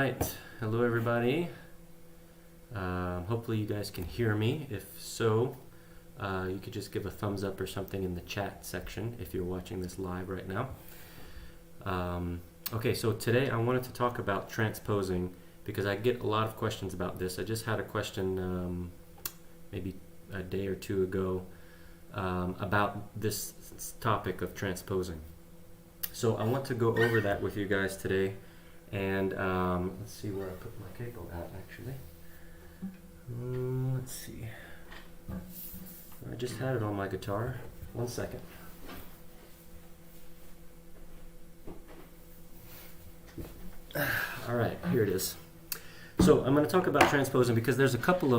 right, hello everybody. Hopefully you guys can hear me. If so, you could just give a thumbs up or something in the chat section if you're watching this live right now. Okay, so today I wanted to talk about transposing because I get a lot of questions about this. I just had a question maybe a day or two ago about this topic of transposing. So I want to go over that with you guys today. And let's see where I put my capo at, actually. Let's see. I just had it on my guitar. 1 second. All right, here it is. So I'm going to talk about transposing because there's a couple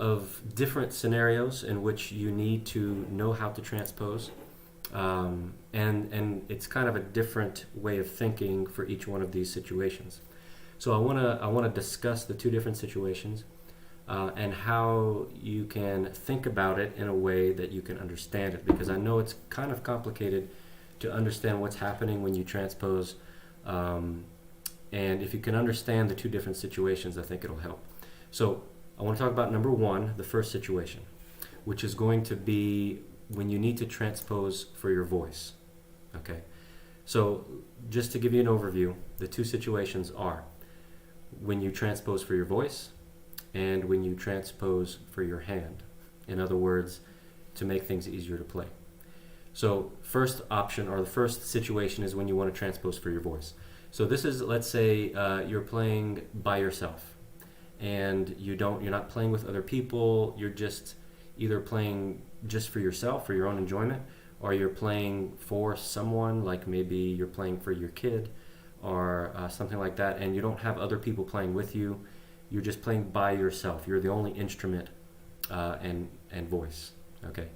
of different scenarios in which you need to know how to transpose. And it's kind of a different way of thinking for each one of these situations. So I want to discuss the two different situations and how you can think about it in a way that you can understand it, because I know it's kind of complicated to understand what's happening when you transpose. And if you can understand the two different situations, I think it'll help. So I want to talk about number one, the first situation, which is going to be when you need to transpose for your voice. Okay, so just to give you an overview, the two situations are when you transpose for your voice and when you transpose for your hand. In other words, to make things easier to play. So first option, or the first situation, is when you want to transpose for your voice. So this is, let's say you're playing by yourself and you're not playing with other people, you're just either playing just for yourself, for your own enjoyment, or you're playing for someone, like maybe you're playing for your kid or something like that, and you don't have other people playing with you. You're just playing by yourself. You're the only instrument and voice. Okay.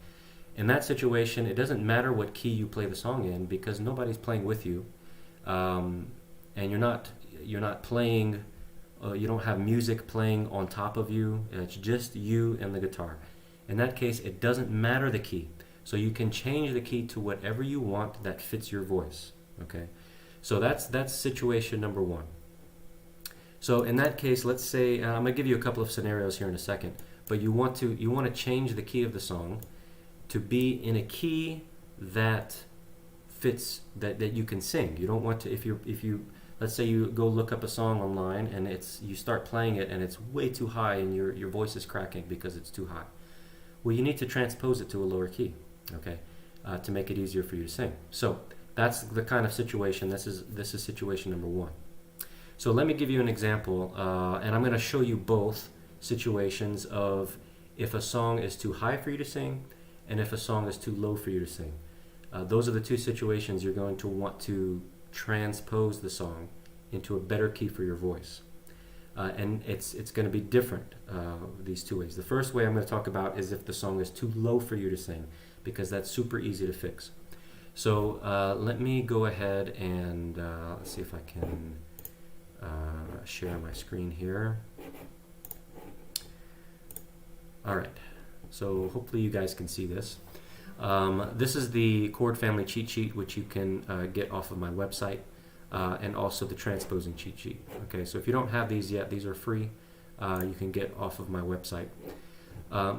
In that situation, it doesn't matter what key you play the song in because nobody's playing with you, and you're not playing. You don't have music playing on top of you. It's just you and the guitar. In that case, it doesn't matter the key. So you can change the key to whatever you want that fits your voice. Okay, so that's situation number one. So in that case, let's say I'm gonna give you a couple of scenarios here in a second, but you want to change the key of the song to be in a key that fits, that you can sing. You don't want to, if you let's say you go look up a song online and you start playing it and it's way too high and your voice is cracking because it's too high. Well, you need to transpose it to a lower key, okay, to make it easier for you to sing. So that's the kind of situation. This is situation number one. So let me give you an example, and I'm going to show you both situations of if a song is too high for you to sing and if a song is too low for you to sing. Those are the two situations you're going to want to transpose the song into a better key for your voice. And it's going to be different these two ways. The first way I'm going to talk about is if the song is too low for you to sing, because that's super easy to fix. So let me go ahead and let's see if I can share my screen here. All right, so hopefully you guys can see this. This is the Chord family cheat sheet, which you can get off of my website. And also the transposing cheat sheet. Okay, so if you don't have these yet, these are free. You can get off of my website.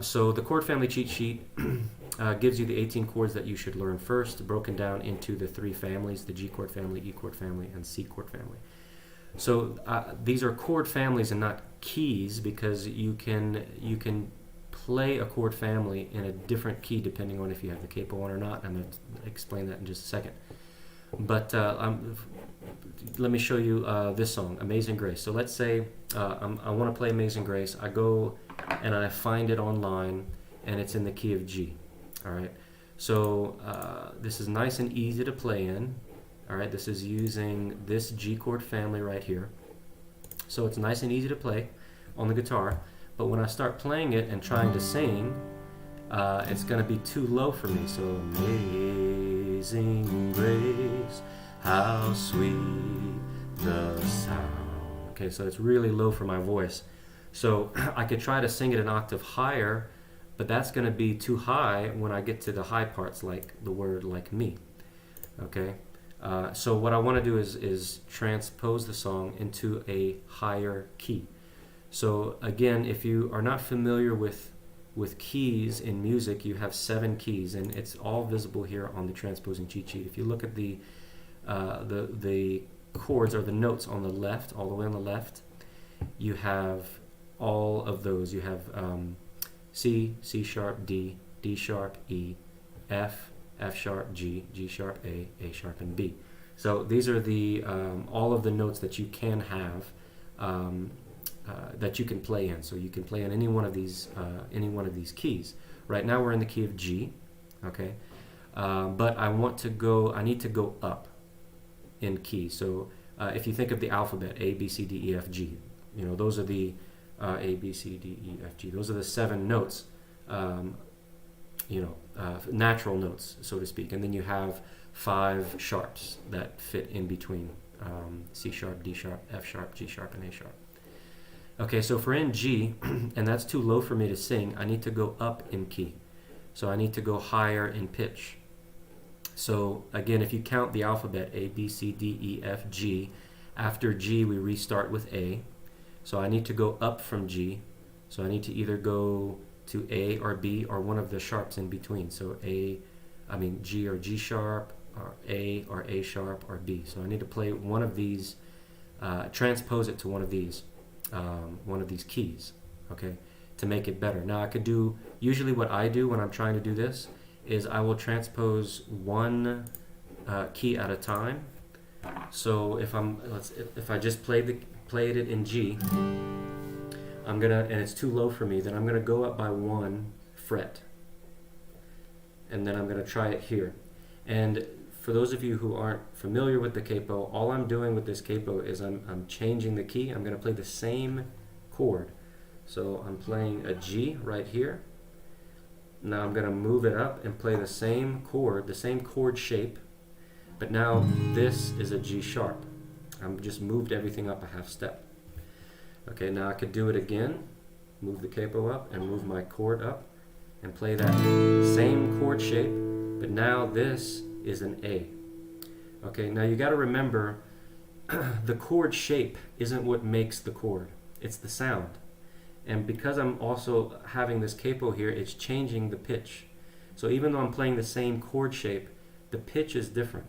So the chord family cheat sheet gives you the 18 chords that you should learn first, broken down into the three families: the G chord family, E chord family, and C chord family. So these are chord families and not keys, because you can play a chord family in a different key depending on if you have the capo on or not. I'm going to explain that in just a second. But let me show you this song, Amazing Grace. So let's say I want to play Amazing Grace. I go and I find it online, and it's in the key of G. All right. So this is nice and easy to play in. All right. This is using this G chord family right here. So it's nice and easy to play on the guitar. But when I start playing it and trying to sing, it's going to be too low for me. So Amazing Grace, how sweet the sound. Okay, so it's really low for my voice. So I could try to sing it an octave higher, but that's going to be too high when I get to the high parts, like the word "like me." Okay, So what I want to do is transpose the song into a higher key. So again, if you are not familiar with keys in music, you have 7 keys, and it's all visible here on the transposing cheat sheet. If you look at the chords or the notes on the left, all the way on the left, you have all of those. You have C, C sharp, D, D sharp, E, F, F sharp, G, G sharp, A sharp, and B. So these are the all of the notes that you can have, that you can play in. So you can play in any one of these keys. Right now we're in the key of G, okay, but I need to go up in key. So if you think of the alphabet, A, B, C, D, E, F, G, those are the A, B, C, D, E, F, G. Those are the 7 notes, natural notes, so to speak. And then you have 5 sharps that fit in between, C sharp, D sharp, F sharp, G sharp, and A sharp. Okay, so if we're in G, and that's too low for me to sing, I need to go up in key. So I need to go higher in pitch. So again, if you count the alphabet, A, B, C, D, E, F, G, after G we restart with A. So I need to go up from G. So I need to either go to A or B or one of the sharps in between. So G or G sharp, or A sharp, or B. So I need to play one of these, transpose it to one of these keys, okay, to make it better. Now I could do, usually what I do when I'm trying to do this is I will transpose one key at a time. So if I just played it in G, and it's too low for me, then I'm gonna go up by 1 fret, and then I'm gonna try it here. And for those of you who aren't familiar with the capo, all I'm doing with this capo is I'm changing the key. I'm gonna play the same chord. So I'm playing a G right here. Now I'm gonna move it up and play the same chord shape, but now this is a G sharp. I've just moved everything up a half step. Okay, now I could do it again, move the capo up and move my chord up and play that same chord shape, but now this is an A. Okay, now you got to remember the chord shape isn't what makes the chord, it's the sound. And because I'm also having this capo here, it's changing the pitch. So even though I'm playing the same chord shape, the pitch is different.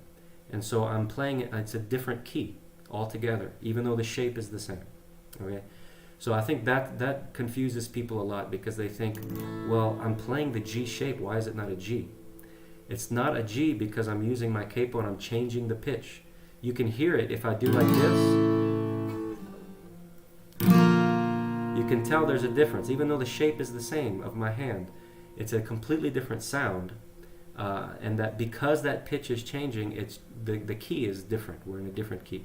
And so I'm playing it, it's a different key altogether, even though the shape is the same. Okay? So I think that confuses people a lot, because they think, well, I'm playing the G shape, why is it not a G? It's not a G because I'm using my capo and I'm changing the pitch. You can hear it if I do like this. You can tell there's a difference, even though the shape is the same of my hand. It's a completely different sound, and that because that pitch is changing, it's the key is different. We're in a different key.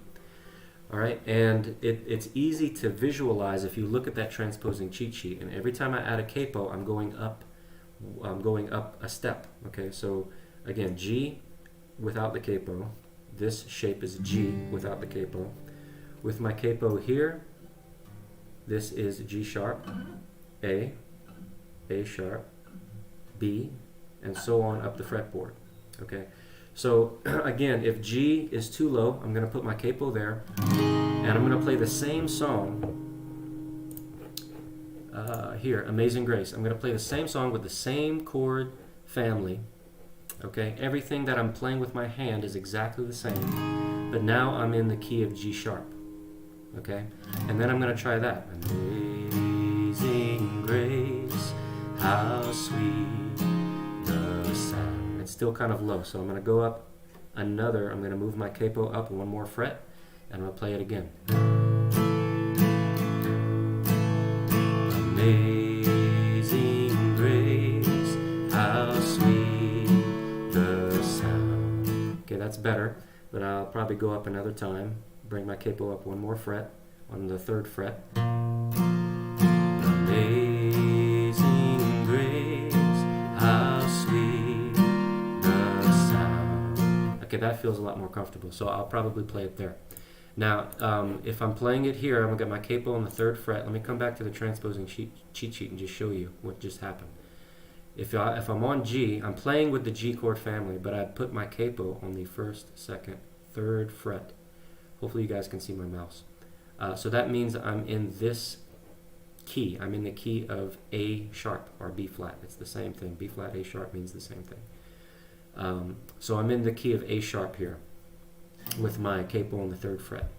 All right, and it's easy to visualize if you look at that transposing cheat sheet. And every time I add a capo, I'm going up a step. Okay, so again, G without the capo. This shape is G without the capo. With my capo here, this is G sharp, A sharp, B, and so on up the fretboard. Okay, so again, if G is too low, I'm going to put my capo there, and I'm going to play the same song here, Amazing Grace. I'm going to play the same song with the same chord family. Okay, everything that I'm playing with my hand is exactly the same, but now I'm in the key of G sharp. Okay, and then I'm going to try that. Amazing grace, how sweet the sound. It's still kind of low, so I'm going to go up another. I'm going to move my capo up 1 more fret, and I'm going to play it again. Amazing grace, how sweet the sound. Okay, that's better, but I'll probably go up another time. Bring my capo up 1 more fret on the 3rd fret. Amazing grace, how sweet the sound. Okay, that feels a lot more comfortable, so I'll probably play it there. Now, if I'm playing it here, I'm going to get my capo on the 3rd fret. Let me come back to the transposing cheat sheet and just show you what just happened. If I'm on G, I'm playing with the G chord family, but I put my capo on the 1st, 2nd, 3rd fret. Hopefully you guys can see my mouse. So that means I'm in this key. I'm in the key of A sharp or B flat. It's the same thing. B flat, A sharp means the same thing. So I'm in the key of A sharp here with my capo on the 3rd fret.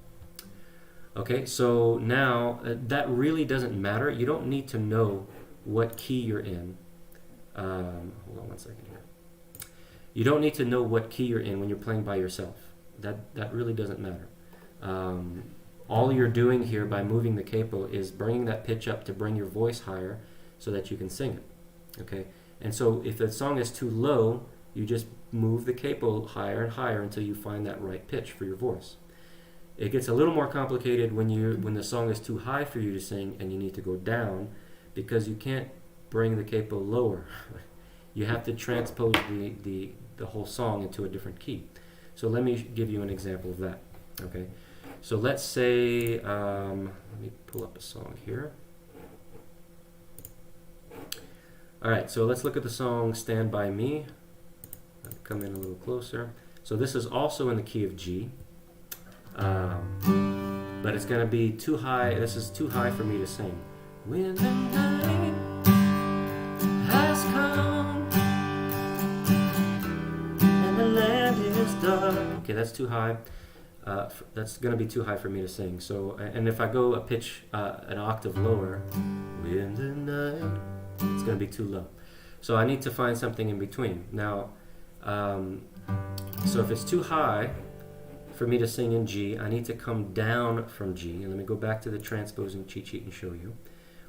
Okay, so now that really doesn't matter. You don't need to know what key you're in. Hold on one second here. You don't need to know what key you're in when you're playing by yourself. That really doesn't matter. All you're doing here by moving the capo is bringing that pitch up to bring your voice higher so that you can sing it. Okay, and so if the song is too low, you just move the capo higher and higher until you find that right pitch for your voice. It gets a little more complicated when the song is too high for you to sing and you need to go down, because you can't bring the capo lower. You have to transpose the whole song into a different key. So let me give you an example of that. Okay, so let's say, let me pull up a song here. Alright, so let's look at the song Stand By Me. I'll come in a little closer. So this is also in the key of G. But it's going to be too high. This is too high for me to sing. When the night has come and the land is dark. Okay, that's too high. That's going to be too high for me to sing. So, and if I go a pitch, an octave lower, when the night, it's going to be too low. So I need to find something in between. Now, so if it's too high for me to sing in G, I need to come down from G. And let me go back to the transposing cheat sheet and show you.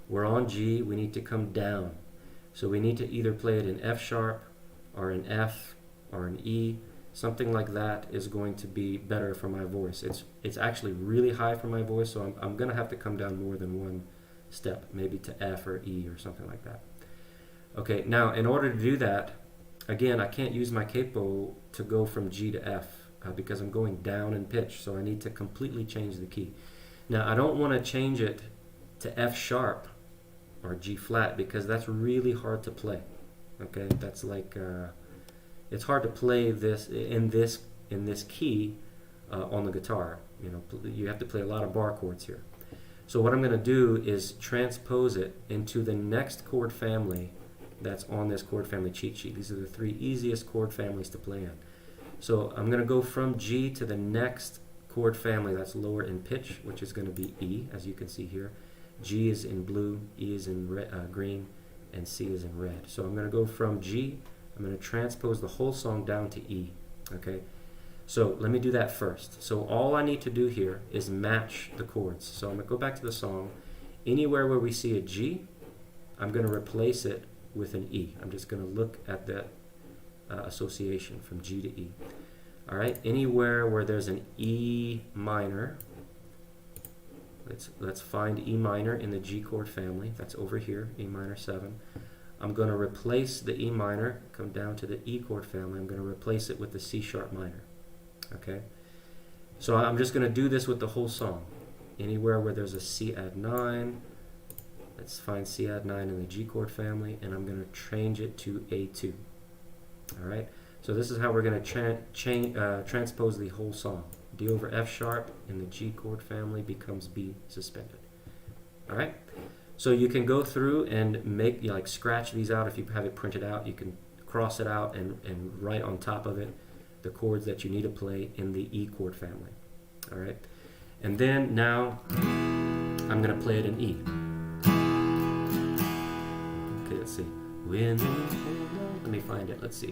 We're on G, we need to come down. So we need to either play it in F sharp or in F or in E. Something like that is going to be better for my voice. It's actually really high for my voice, so I'm going to have to come down more than one step, maybe to F or E or something like that. Okay, now in order to do that, again, I can't use my capo to go from G to F. Because I'm going down in pitch, so I need to completely change the key. Now I don't want to change it to F sharp or G flat, because that's really hard to play. Okay, that's like it's hard to play this in this key on the guitar. You know, you have to play a lot of bar chords here. So what I'm going to do is transpose it into the next chord family that's on this chord family cheat sheet. These are the 3 easiest chord families to play in. So I'm going to go from G to the next chord family that's lower in pitch, which is going to be E, as you can see here. G is in blue, E is in green, and C is in red. So I'm going to go from G, I'm going to transpose the whole song down to E. Okay, so let me do that first. So all I need to do here is match the chords. So I'm going to go back to the song. Anywhere where we see a G, I'm going to replace it with an E. I'm just going to look at that association from G to E. Alright, anywhere where there's an E minor, let's find E minor in the G chord family. That's over here, E minor 7. I'm going to replace the E minor, come down to the E chord family. I'm going to replace it with the C sharp minor. Okay, so I'm just going to do this with the whole song. Anywhere where there's a C add 9, let's find C add 9 in the G chord family, and I'm going to change it to A2. Alright, so this is how we're going to transpose the whole song. D over F sharp in the G chord family becomes B suspended. Alright, so you can go through and make, like, scratch these out. If you have it printed out, you can cross it out and write on top of it the chords that you need to play in the E chord family. Alright, and then now I'm going to play it in E. Okay, let's see. Let me find it. Let's see.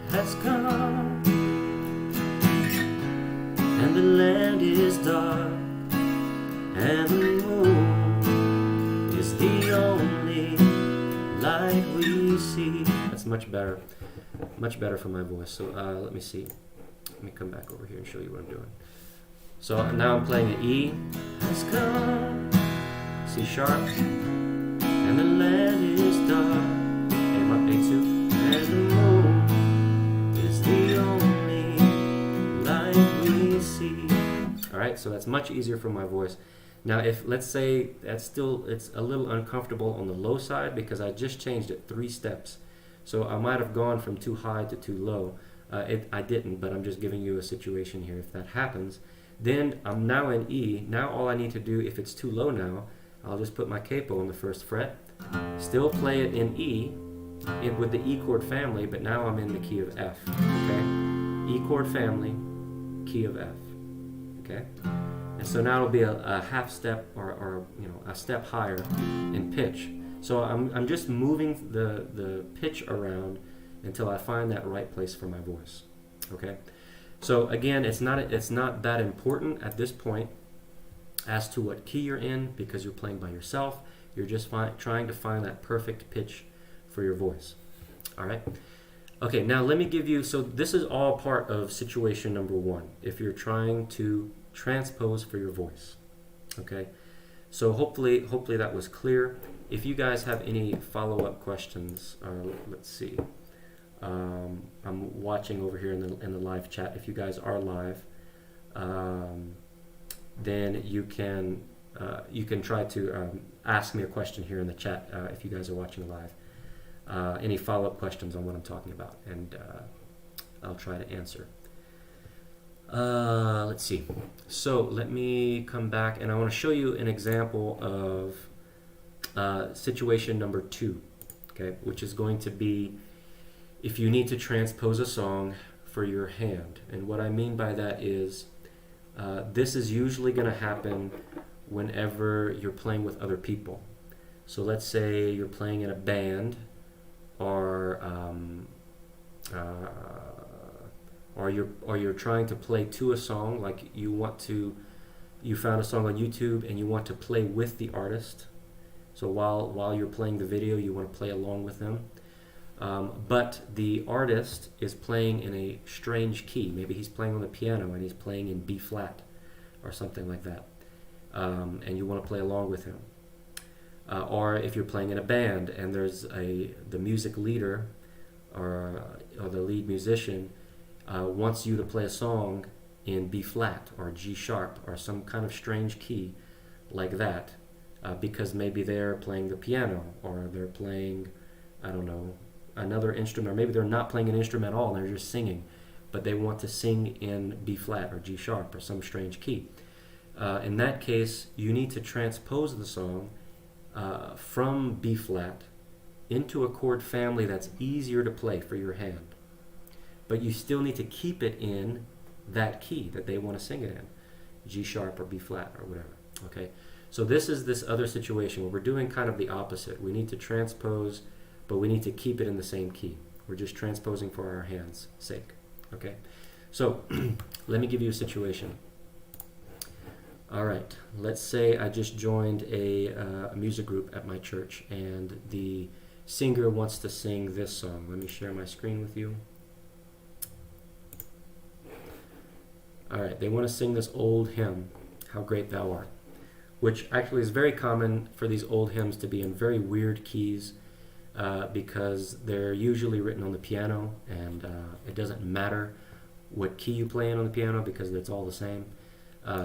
Has come and the land is dark and the moon is the only light we see. That's much better for my voice. So let me see. Let me come back over here and show you what I'm doing. So now I'm playing an E. Has come, C sharp, and the land is dark. A2, and the moon is the only light we see. Alright, so that's much easier for my voice. Now if, let's say, it's a little uncomfortable on the low side because I just changed it 3 steps. So I might have gone from too high to too low. I didn't, but I'm just giving you a situation here. If that happens, then I'm now in E. Now all I need to do, if it's too low now, I'll just put my capo on the first fret, still play it in E, with the E chord family, but now I'm in the key of F. Okay, E chord family, key of F. Okay, and so now it'll be a half step or a step higher in pitch. So I'm just moving the pitch around until I find that right place for my voice. Okay, so again, it's not that important at this point as to what key you're in, because you're playing by yourself. You're just trying to find that perfect pitch for your voice. All right. Okay, now let me give you, so this is all part of situation number 1, if you're trying to transpose for your voice. Okay, so hopefully that was clear. If you guys have any follow-up questions, let's see. I'm watching over here in the live chat. If you guys are live, then you can try to ask me a question here in the chat if you guys are watching live. Any follow-up questions on what I'm talking about, and I'll try to answer. Let's see. So let me come back, and I want to show you an example of situation number 2, okay, which is going to be if you need to transpose a song for your hand. And what I mean by that is this is usually going to happen whenever you're playing with other people. So let's say you're playing in a band, or you're trying to play to a song, like you found a song on YouTube and you want to play with the artist. So while you're playing the video, you want to play along with them. But the artist is playing in a strange key. Maybe he's playing on the piano and he's playing in B flat or something like that. And you want to play along with him. Or if you're playing in a band and there's the music leader or the lead musician wants you to play a song in B flat or G sharp or some kind of strange key like that, because maybe they're playing the piano or they're playing, I don't know, another instrument, or maybe they're not playing an instrument at all and they're just singing, but they want to sing in B flat or G sharp or some strange key. In that case, you need to transpose the song from B flat into a chord family that's easier to play for your hand. But you still need to keep it in that key that they want to sing it in, G sharp or B flat or whatever. Okay, so this is this other situation where we're doing kind of the opposite. We need to transpose, but we need to keep it in the same key. We're just transposing for our hands' sake. Okay, so let me give you a situation. All right, let's say I just joined a music group at my church, and the singer wants to sing this song. Let me share my screen with you. All right, they want to sing this old hymn, How Great Thou Art, which actually is very common for these old hymns to be in very weird keys, because they're usually written on the piano, and it doesn't matter what key you play in on the piano because it's all the same.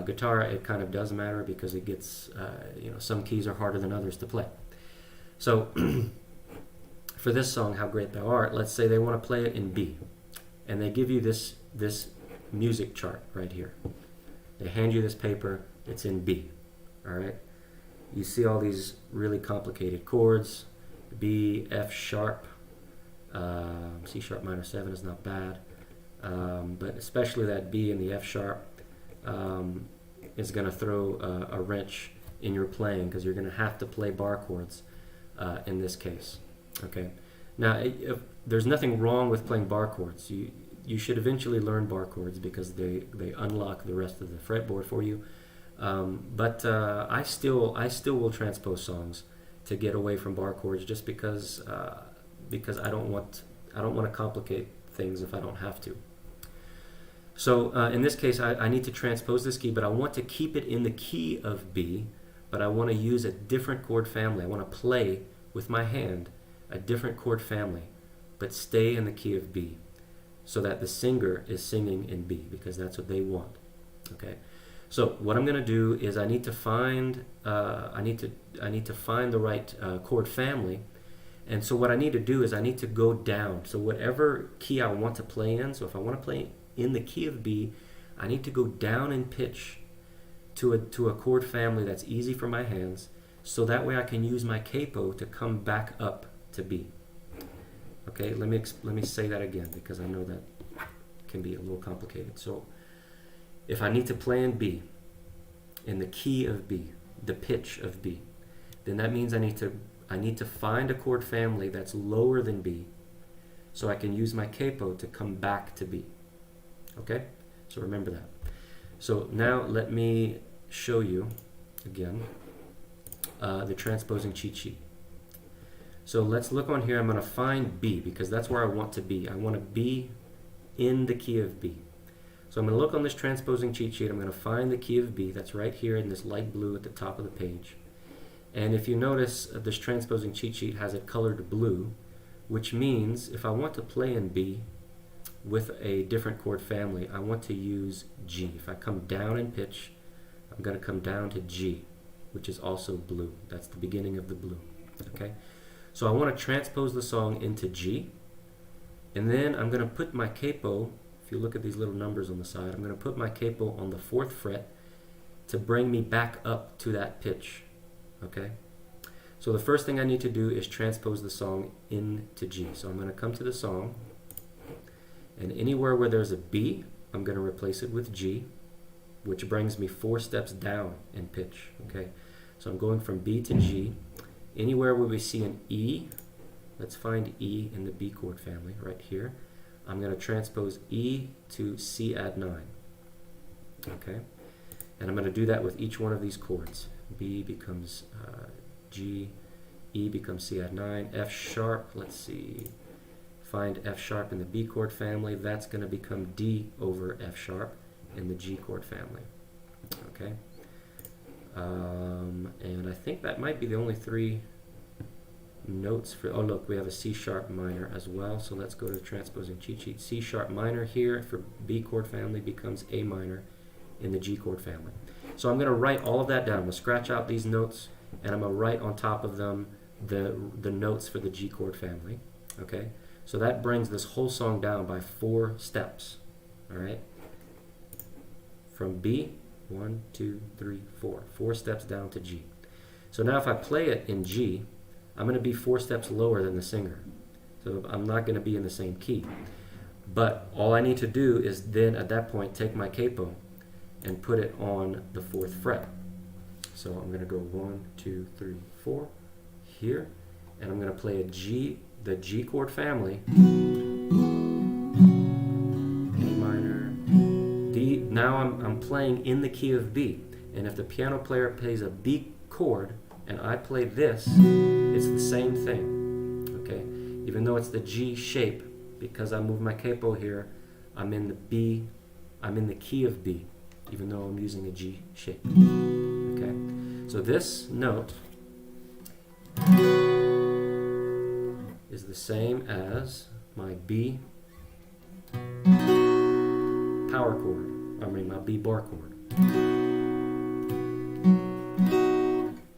Guitar, it kind of does matter because it gets, some keys are harder than others to play. So for this song, How Great Thou Art, let's say they want to play it in B, and they give you this music chart right here. They hand you this paper, it's in B, all right? You see all these really complicated chords, B, F sharp, C sharp minor 7 is not bad, but especially that B and the F sharp is going to throw a wrench in your playing, because you're going to have to play bar chords in this case. Okay. Now, there's nothing wrong with playing bar chords. You should eventually learn bar chords because they unlock the rest of the fretboard for you. But I still will transpose songs to get away from bar chords, just because I don't want to complicate things if I don't have to. So in this case, I need to transpose this key, but I want to keep it in the key of B, but I want to use a different chord family. I want to play with my hand a different chord family, but stay in the key of B, so that the singer is singing in B, because that's what they want. Okay. So what I'm going to do is I need to find the right chord family, And so what I need to do is I need to go down. So whatever key I want to play in, so if I want to play in the key of B, I need to go down in pitch to a chord family that's easy for my hands, so that way I can use my capo to come back up to B. Okay, let me say that again, because I know that can be a little complicated. So if I need to play in B, in the key of B, the pitch of B, then that means I need to find a chord family that's lower than B, so I can use my capo to come back to B. Okay, so remember that. So now let me show you again the transposing cheat sheet. So let's look on here. I'm going to find B, because that's where I want to be. I want to be in the key of B. So I'm going to look on this transposing cheat sheet. I'm going to find the key of B. That's right here in this light blue at the top of the page. And if you notice, this transposing cheat sheet has it colored blue, which means if I want to play in B with a different chord family, I want to use G. If I come down in pitch, I'm going to come down to G, which is also blue. That's the beginning of the blue. Okay? So I want to transpose the song into G, and then I'm going to put my capo, if you look at these little numbers on the side, I'm going to put my capo on the 4th fret to bring me back up to that pitch. Okay? So the first thing I need to do is transpose the song into G. So I'm going to come to the song, and anywhere where there's a B, I'm going to replace it with G, which brings me 4 steps down in pitch. Okay? So I'm going from B to G. Anywhere where we see an E, let's find E in the B chord family right here. I'm going to transpose E to C add 9. Okay? And I'm going to do that with each one of these chords. B becomes G, E becomes C add 9, F sharp, let's see, find F sharp in the B chord family. That's going to become D over F sharp in the G chord family. Okay? And I think that might be the only 3 notes for, oh look, we have a C sharp minor as well, so let's go to the transposing cheat sheet. C sharp minor here for B chord family becomes A minor in the G chord family. So I'm going to write all of that down. I'm going to scratch out these notes, and I'm going to write on top of them the notes for the G chord family. Okay? So that brings this whole song down by 4 steps. All right? From B, 1, 2, 3, 4. 4 steps down to G. So now if I play it in G, I'm going to be 4 steps lower than the singer. So I'm not going to be in the same key. But all I need to do is then at that point take my capo and put it on the 4th fret. So I'm going to go 1, 2, 3, 4 here, and I'm going to play a G, the G chord family, A minor, D. Now I'm playing in the key of B, and if the piano player plays a B chord and I play this, it's the same thing. Okay, even though it's the G shape, because I move my capo here, I'm in the B, I'm in the key of B, even though I'm using a G shape. Okay, so this note is the same as my B power chord, my B bar chord.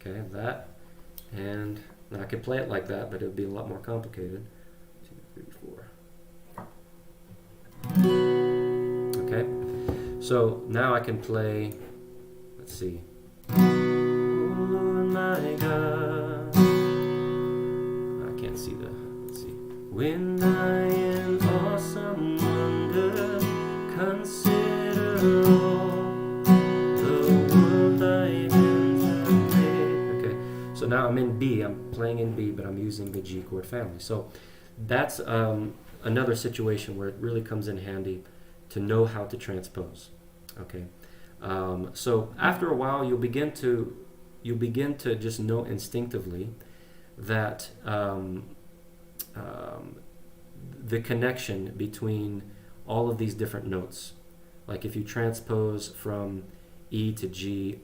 Okay, that, and now I could play it like that, but it would be a lot more complicated. 2, 3, 4. Okay, so now I can play, let's see. Oh my God. I can't see the, let's see. When I in awesome wonder consider all the world I anticipate. Okay, so now I'm in B. I'm playing in B, but I'm using the G chord family. So that's another situation where it really comes in handy to know how to transpose. Okay, so after a while you'll begin to just know instinctively that the connection between all of these different notes. Like if you transpose from E to G,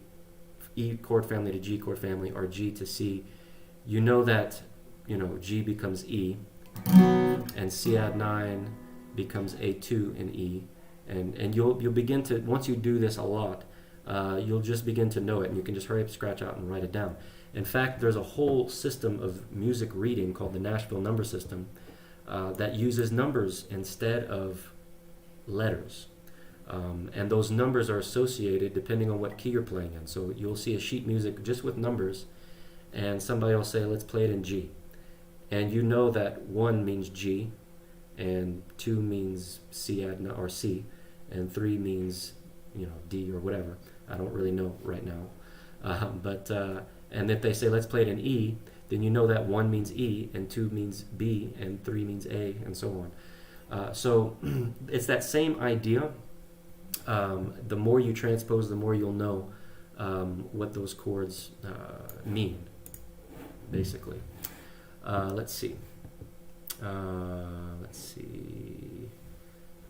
E chord family to G chord family, or G to C, you know that G becomes E, and C add 9 becomes A2 in E, and you'll begin to, once you do this a lot, you'll just begin to know it, and you can just hurry up, scratch out, and write it down. In fact, there's a whole system of music reading called the Nashville number system that uses numbers instead of letters. And those numbers are associated depending on what key you're playing in. So you'll see a sheet music just with numbers, and somebody will say, let's play it in G. And you know that 1 means G, and 2 means C or C, and 3 means D or whatever. I don't really know right now. And if they say, let's play it in E, then you know that 1 means E, and 2 means B, and 3 means A, and so on. So it's that same idea. The more you transpose, the more you'll know what those chords mean, basically. Let's see.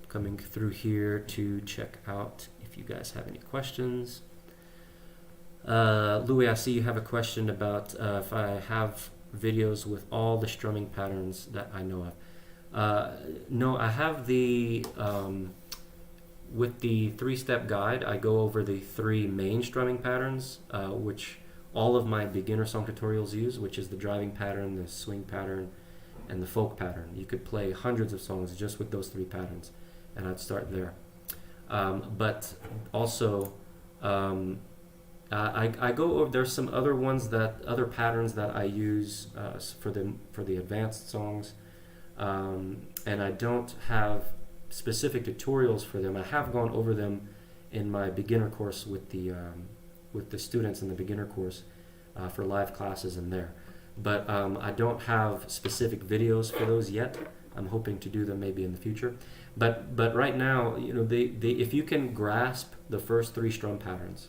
Coming through here to check out if you guys have any questions. Louis, I see you have a question about if I have videos with all the strumming patterns that I know of. No, I have with the 3-step guide, I go over the 3 main strumming patterns, which all of my beginner song tutorials use, which is the driving pattern, the swing pattern, and the folk pattern. You could play hundreds of songs just with those 3 patterns, and I'd start there. But also, I go over. There's some other other patterns that I use for the advanced songs, and I don't have specific tutorials for them. I have gone over them in my beginner course with the students in the beginner course for live classes in there. But I don't have specific videos for those yet. I'm hoping to do them maybe in the future. But right now, if you can grasp the first 3 strum patterns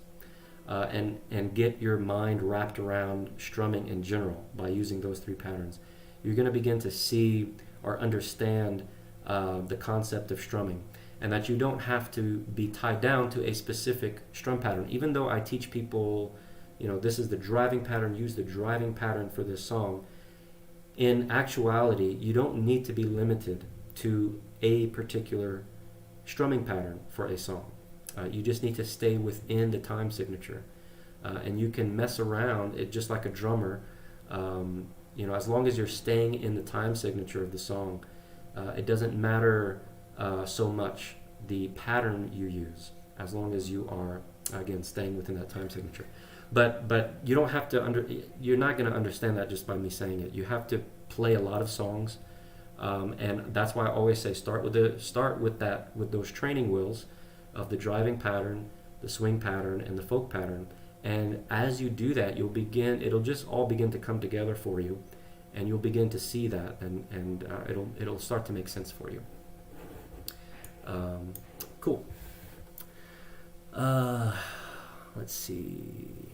and get your mind wrapped around strumming in general by using those 3 patterns, you're going to begin to see or understand the concept of strumming, and that you don't have to be tied down to a specific strum pattern. Even though I teach people, this is the driving pattern, use the driving pattern for this song, in actuality, you don't need to be limited to a particular strumming pattern for a song. You just need to stay within the time signature, and you can mess around it just like a drummer. As long as you're staying in the time signature of the song, it doesn't matter so much the pattern you use, as long as you are, again, staying within that time signature. But you don't have to you're not going to understand that just by me saying it. You have to play a lot of songs, and that's why I always say start with those training wheels of the driving pattern, the swing pattern, and the folk pattern. And as you do that, it'll just all begin to come together for you, and you'll begin to see that, and it'll start to make sense for you. Cool. Let's see.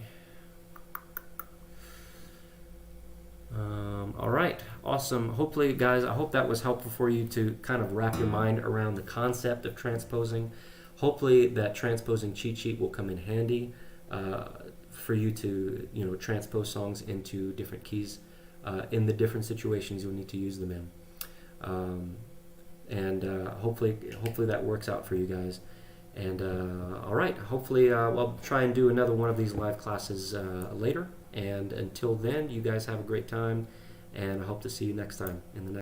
All right, awesome. Hopefully, guys, I hope that was helpful for you to kind of wrap your mind around the concept of transposing. Hopefully, that transposing cheat sheet will come in handy for you to transpose songs into different keys in the different situations you'll need to use them in. And hopefully that works out for you guys. And all right, hopefully I'll try and do another one of these live classes later. And until then, you guys have a great time, and I hope to see you next time in the next